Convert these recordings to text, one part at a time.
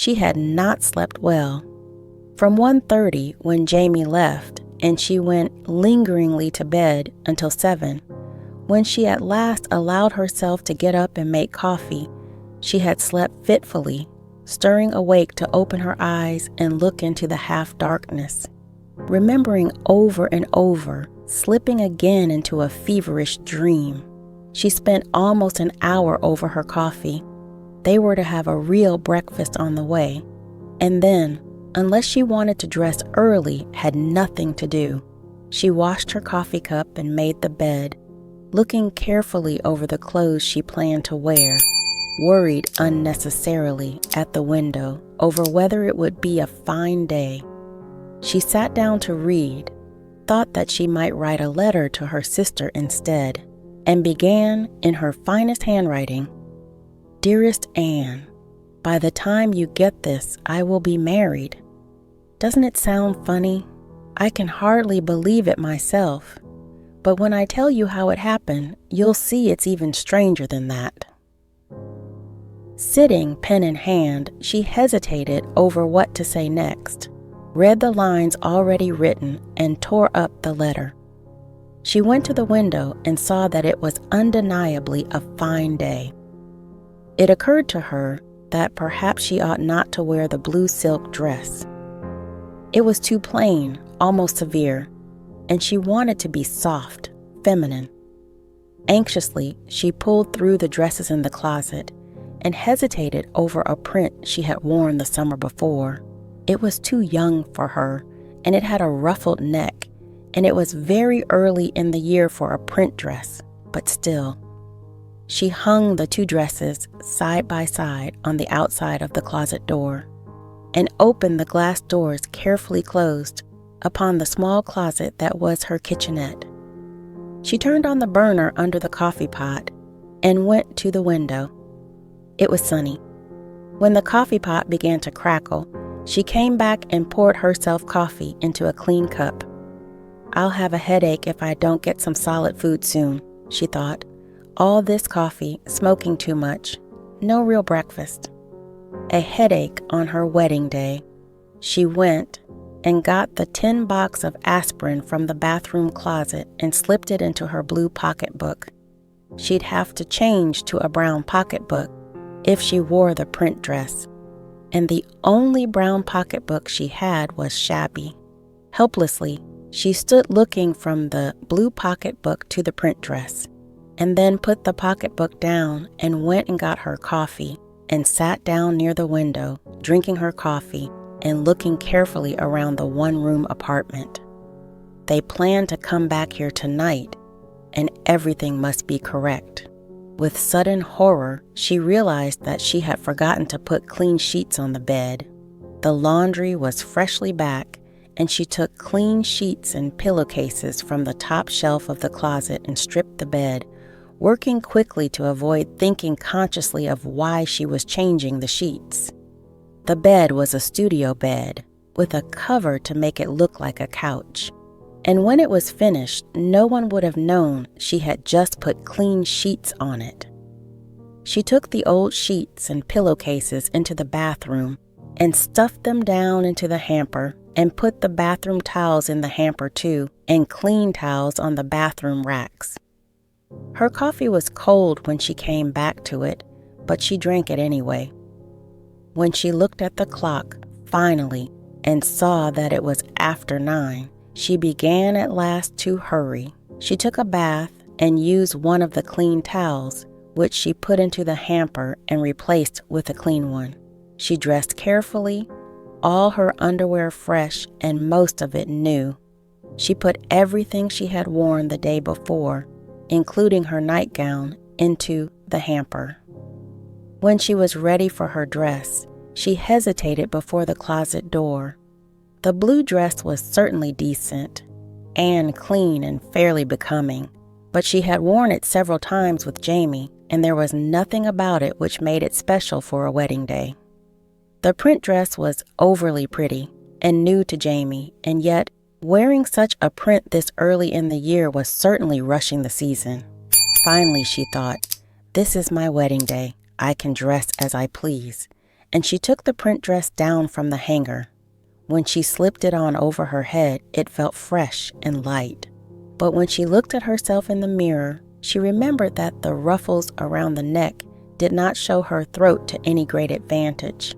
She had not slept well. From 1:30 when Jamie left, and she went lingeringly to bed until 7. When she at last allowed herself to get up and make coffee, she had slept fitfully, stirring awake to open her eyes and look into the half-darkness, remembering over and over, slipping again into a feverish dream. She spent almost an hour over her coffee. They were to have a real breakfast on the way, and then, unless she wanted to dress early, had nothing to do. She washed her coffee cup and made the bed, looking carefully over the clothes she planned to wear, worried unnecessarily at the window over whether it would be a fine day. She sat down to read, thought that she might write a letter to her sister instead, and began in her finest handwriting. "Dearest Anne, by the time you get this, I will be married. Doesn't it sound funny? I can hardly believe it myself. But when I tell you how it happened, you'll see it's even stranger than that." Sitting pen in hand, she hesitated over what to say next, read the lines already written, and tore up the letter. She went to the window and saw that it was undeniably a fine day. It occurred to her that perhaps she ought not to wear the blue silk dress. It was too plain, almost severe, and she wanted to be soft, feminine. Anxiously, she pulled through the dresses in the closet and hesitated over a print she had worn the summer before. It was too young for her, and it had a ruffled neck, and it was very early in the year for a print dress, but still. She hung the two dresses side by side on the outside of the closet door and opened the glass doors carefully closed upon the small closet that was her kitchenette. She turned on the burner under the coffee pot and went to the window. It was sunny. When the coffee pot began to crackle, she came back and poured herself coffee into a clean cup. "I'll have a headache if I don't get some solid food soon," she thought. All this coffee, smoking too much, no real breakfast. A headache on her wedding day. She went and got the tin box of aspirin from the bathroom closet and slipped it into her blue pocketbook. She'd have to change to a brown pocketbook if she wore the print dress, and the only brown pocketbook she had was shabby. Helplessly, she stood looking from the blue pocketbook to the print dress, and then put the pocketbook down and went and got her coffee and sat down near the window, drinking her coffee and looking carefully around the one-room apartment. They planned to come back here tonight, and everything must be correct. With sudden horror, she realized that she had forgotten to put clean sheets on the bed. The laundry was freshly back, and she took clean sheets and pillowcases from the top shelf of the closet and stripped the bed, working quickly to avoid thinking consciously of why she was changing the sheets. The bed was a studio bed, with a cover to make it look like a couch. And when it was finished, no one would have known she had just put clean sheets on it. She took the old sheets and pillowcases into the bathroom and stuffed them down into the hamper and put the bathroom towels in the hamper too, and clean towels on the bathroom racks. Her coffee was cold when she came back to it, but she drank it anyway. When she looked at the clock, finally, and saw that it was after 9, she began at last to hurry. She took a bath and used one of the clean towels, which she put into the hamper and replaced with a clean one. She dressed carefully, all her underwear fresh and most of it new. She put everything she had worn the day before, including her nightgown, into the hamper. When she was ready for her dress, she hesitated before the closet door. The blue dress was certainly decent and clean and fairly becoming, but she had worn it several times with Jamie, and there was nothing about it which made it special for a wedding day. The print dress was overly pretty and new to Jamie, and yet wearing such a print this early in the year was certainly rushing the season. Finally, she thought, "This is my wedding day. I can dress as I please." and she took the print dress down from the hanger. When she slipped it on over her head, it felt fresh and light. But when she looked at herself in the mirror, she remembered that the ruffles around the neck did not show her throat to any great advantage,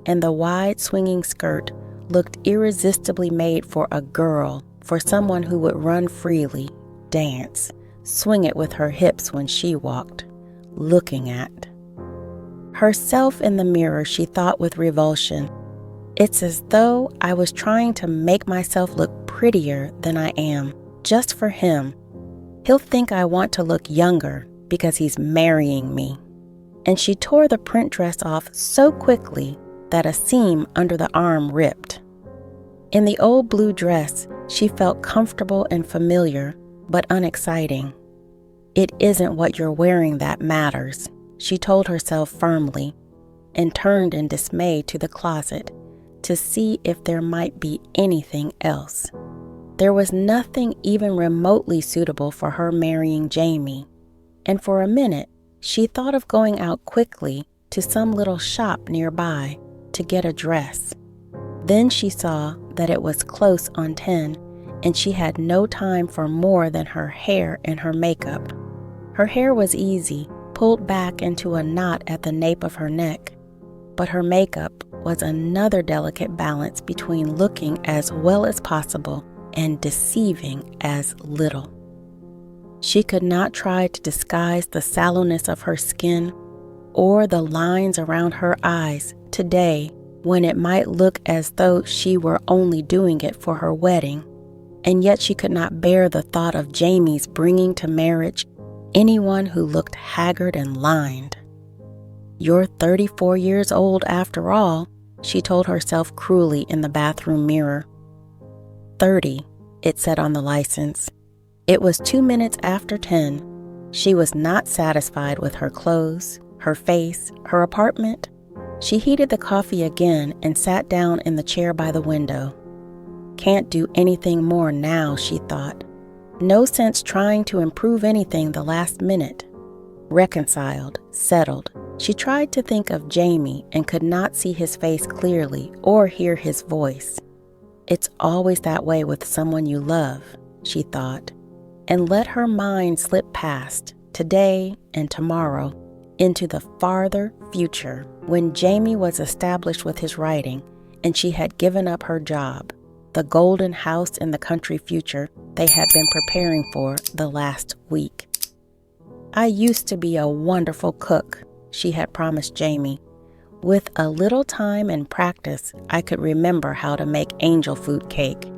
and the wide swinging skirt looked irresistibly made for a girl, for someone who would run freely, dance, swing it with her hips when she walked, looking at herself in the mirror. She thought with revulsion, "It's as though I was trying to make myself look prettier than I am, just for him. He'll think I want to look younger because he's marrying me." And she tore the print dress off so quickly that a seam under the arm ripped. In the old blue dress, she felt comfortable and familiar, but unexciting. "It isn't what you're wearing that matters," she told herself firmly, and turned in dismay to the closet to see if there might be anything else. There was nothing even remotely suitable for her marrying Jamie, and for a minute she thought of going out quickly to some little shop nearby to get a dress. Then she saw that it was close on 10, and she had no time for more than her hair and her makeup. Her hair was easy, pulled back into a knot at the nape of her neck, but her makeup was another delicate balance between looking as well as possible and deceiving as little. She could not try to disguise the sallowness of her skin or the lines around her eyes today, when it might look as though she were only doing it for her wedding, and yet she could not bear the thought of Jamie's bringing to marriage anyone who looked haggard and lined. "You're 34 years old after all," she told herself cruelly in the bathroom mirror. 30, it said on the license. It was 2 minutes after 10. She was not satisfied with her clothes, her face, her apartment. She heated the coffee again and sat down in the chair by the window. Can't do anything more now, she thought. No sense trying to improve anything the last minute. Reconciled, settled, she tried to think of Jamie and could not see his face clearly or hear his voice. It's always that way with someone you love, she thought, and let her mind slip past today and tomorrow into the farther future when Jamie was established with his writing and she had given up her job, the golden house in the country future they had been preparing for the last week. "I used to be a wonderful cook," she had promised Jamie. "With a little time and practice, I could remember how to make angel food cake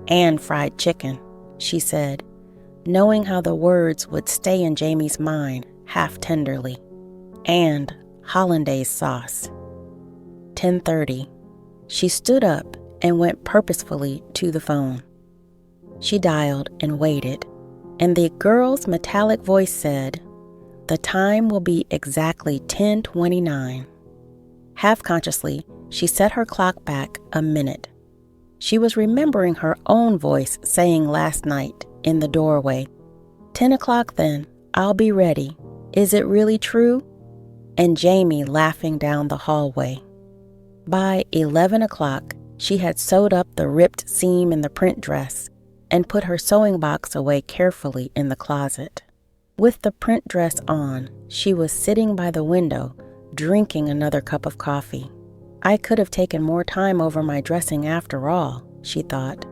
and fried chicken," she said, knowing how the words would stay in Jamie's mind half tenderly. "And hollandaise sauce." 10:30. She stood up and went purposefully to the phone. She dialed and waited, and the girl's metallic voice said, "The time will be exactly 10:29. Half-consciously, she set her clock back a minute. She was remembering her own voice saying last night in the doorway, 10 o'clock then, I'll be ready. Is it really true?" And Jamie laughing down the hallway. By 11 o'clock, she had sewed up the ripped seam in the print dress and put her sewing box away carefully in the closet. With the print dress on, she was sitting by the window, drinking another cup of coffee. I could have taken more time over my dressing after all, she thought.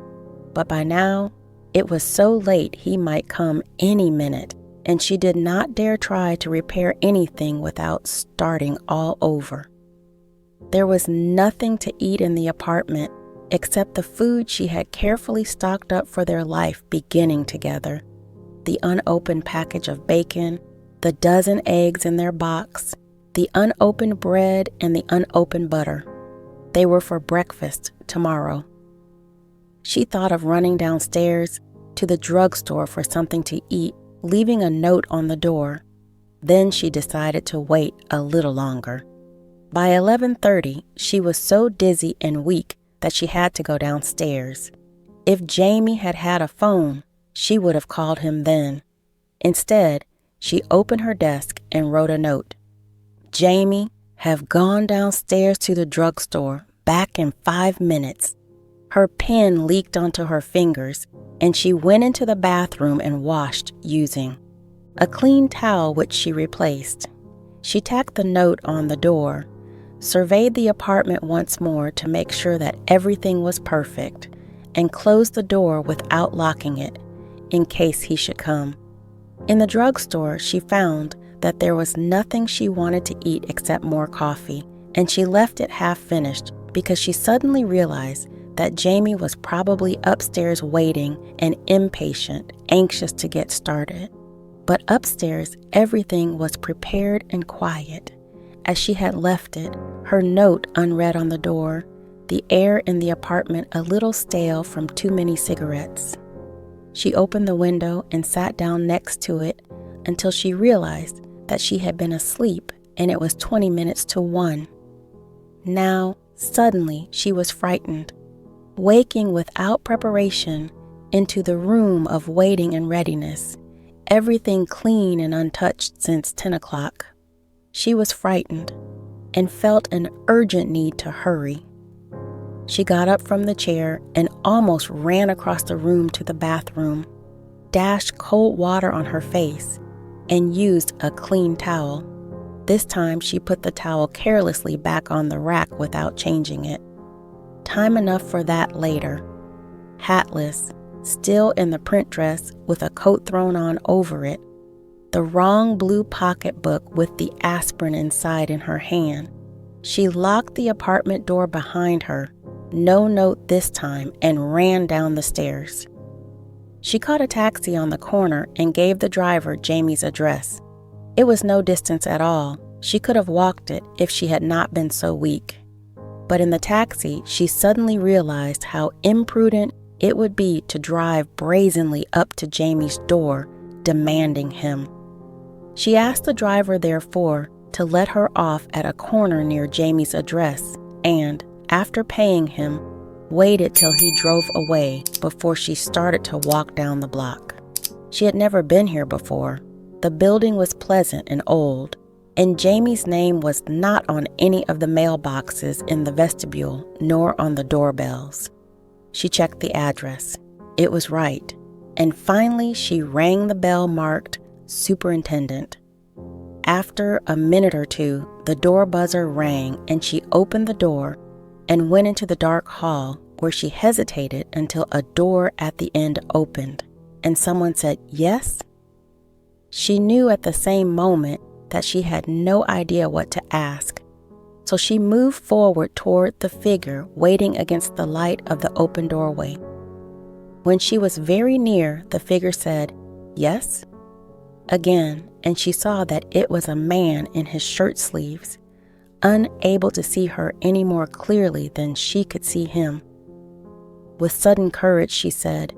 But by now, it was so late he might come any minute, and she did not dare try to repair anything without starting all over. There was nothing to eat in the apartment except the food she had carefully stocked up for their life beginning together. The unopened package of bacon, the dozen eggs in their box, the unopened bread and the unopened butter. They were for breakfast tomorrow. She thought of running downstairs to the drugstore for something to eat, leaving a note on the door. Then she decided to wait a little longer. By 11:30, she was so dizzy and weak that she had to go downstairs. If Jamie had had a phone, she would have called him then. Instead, she opened her desk and wrote a note. "Jamie, have gone downstairs to the drugstore, back in 5 minutes. Her pen leaked onto her fingers, and she went into the bathroom and washed using a clean towel which she replaced. She tacked the note on the door, surveyed the apartment once more to make sure that everything was perfect, and closed the door without locking it, in case he should come. In the drugstore, she found that there was nothing she wanted to eat except more coffee, and she left it half finished because she suddenly realized that Jamie was probably upstairs waiting and impatient, anxious to get started. But upstairs, everything was prepared and quiet, as she had left it, her note unread on the door, the air in the apartment a little stale from too many cigarettes. She opened the window and sat down next to it until she realized that she had been asleep and it was 20 minutes to 1. Now, suddenly, she was frightened, waking without preparation into the room of waiting and readiness, everything clean and untouched since 10 o'clock. She was frightened and felt an urgent need to hurry. She got up from the chair and almost ran across the room to the bathroom, dashed cold water on her face, and used a clean towel. This time she put the towel carelessly back on the rack without changing it. Time enough for that later. Hatless, still in the print dress with a coat thrown on over it, the wrong blue pocketbook with the aspirin inside in her hand, she locked the apartment door behind her, no note this time, and ran down the stairs. She caught a taxi on the corner and gave the driver Jamie's address. It was no distance at all. She could have walked it if she had not been so weak. But in the taxi, she suddenly realized how imprudent it would be to drive brazenly up to Jamie's door, demanding him. She asked the driver, therefore, to let her off at a corner near Jamie's address and, after paying him, waited till he drove away before she started to walk down the block. She had never been here before. The building was pleasant and old, and Jamie's name was not on any of the mailboxes in the vestibule nor on the doorbells. She checked the address. It was right, and finally she rang the bell marked Superintendent. After a minute or two, the door buzzer rang and she opened the door and went into the dark hall, where she hesitated until a door at the end opened, and someone said, "Yes?" She knew at the same moment that she had no idea what to ask, so she moved forward toward the figure waiting against the light of the open doorway. When she was very near, the figure said, "Yes?" again, and she saw that it was a man in his shirt sleeves, unable to see her any more clearly than she could see him. With sudden courage, she said,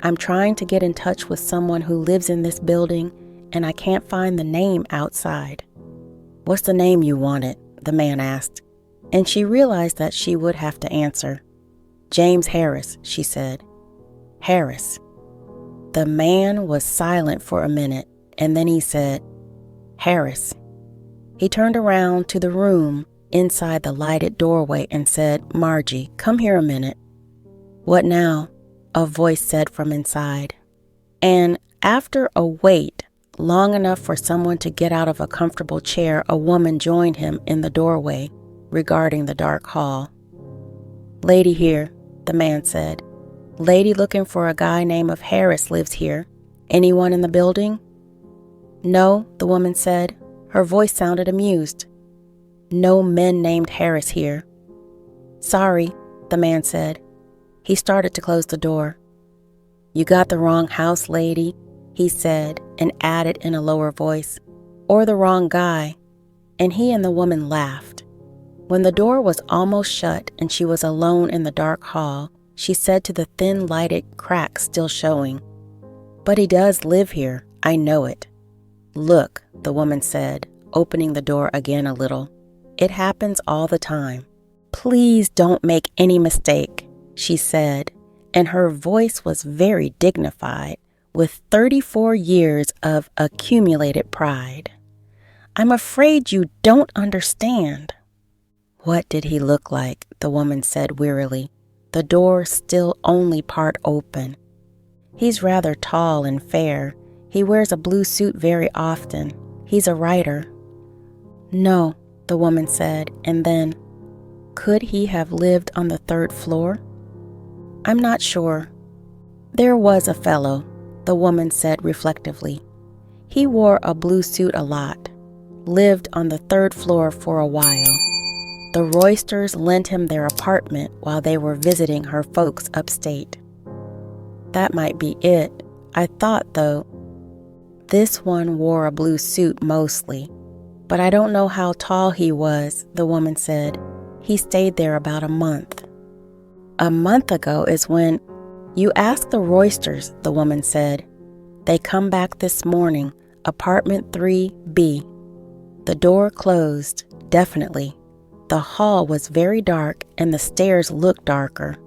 "I'm trying to get in touch with someone who lives in this building, and I can't find the name outside." "What's the name you wanted?" the man asked, and she realized that she would have to answer. "James Harris," she said. "Harris." The man was silent for a minute, and then he said, "Harris." He turned around to the room inside the lighted doorway and said, "Margie, come here a minute." "What now?" a voice said from inside. And after a wait long enough for someone to get out of a comfortable chair, a woman joined him in the doorway, regarding the dark hall. "Lady here," the man said. "Lady looking for a guy named Harris lives here. Anyone in the building?" "No," the woman said. Her voice sounded amused. "No men named Harris here." "Sorry," the man said. He started to close the door. "You got the wrong house, lady," he said, and added in a lower voice, "or the wrong guy," and he and the woman laughed. When the door was almost shut and she was alone in the dark hall, she said to the thin lighted crack still showing, "But he does live here, I know it." "Look," the woman said, opening the door again a little, "it happens all the time. Please don't make any mistake," she said, and her voice was very dignified, with 34 years of accumulated pride. I'm afraid you don't understand." "What did he look like?" the woman said wearily, the door still only part open. "He's rather tall and fair. He wears a blue suit very often. He's a writer." "No," the woman said, and then, "Could he have lived on the 3rd floor?" "I'm not sure." "There was a fellow," the woman said reflectively. "He wore a blue suit a lot. Lived on the 3rd floor for a while. The Roysters lent him their apartment while they were visiting her folks upstate." "That might be it. I thought, though, this one wore a blue suit mostly. But I don't know how tall he was," the woman said. "He stayed there about a month." "A month ago is when—" "You ask the Roysters," the woman said. "They come back this morning, apartment 3B. The door closed, definitely. The hall was very dark and the stairs looked darker."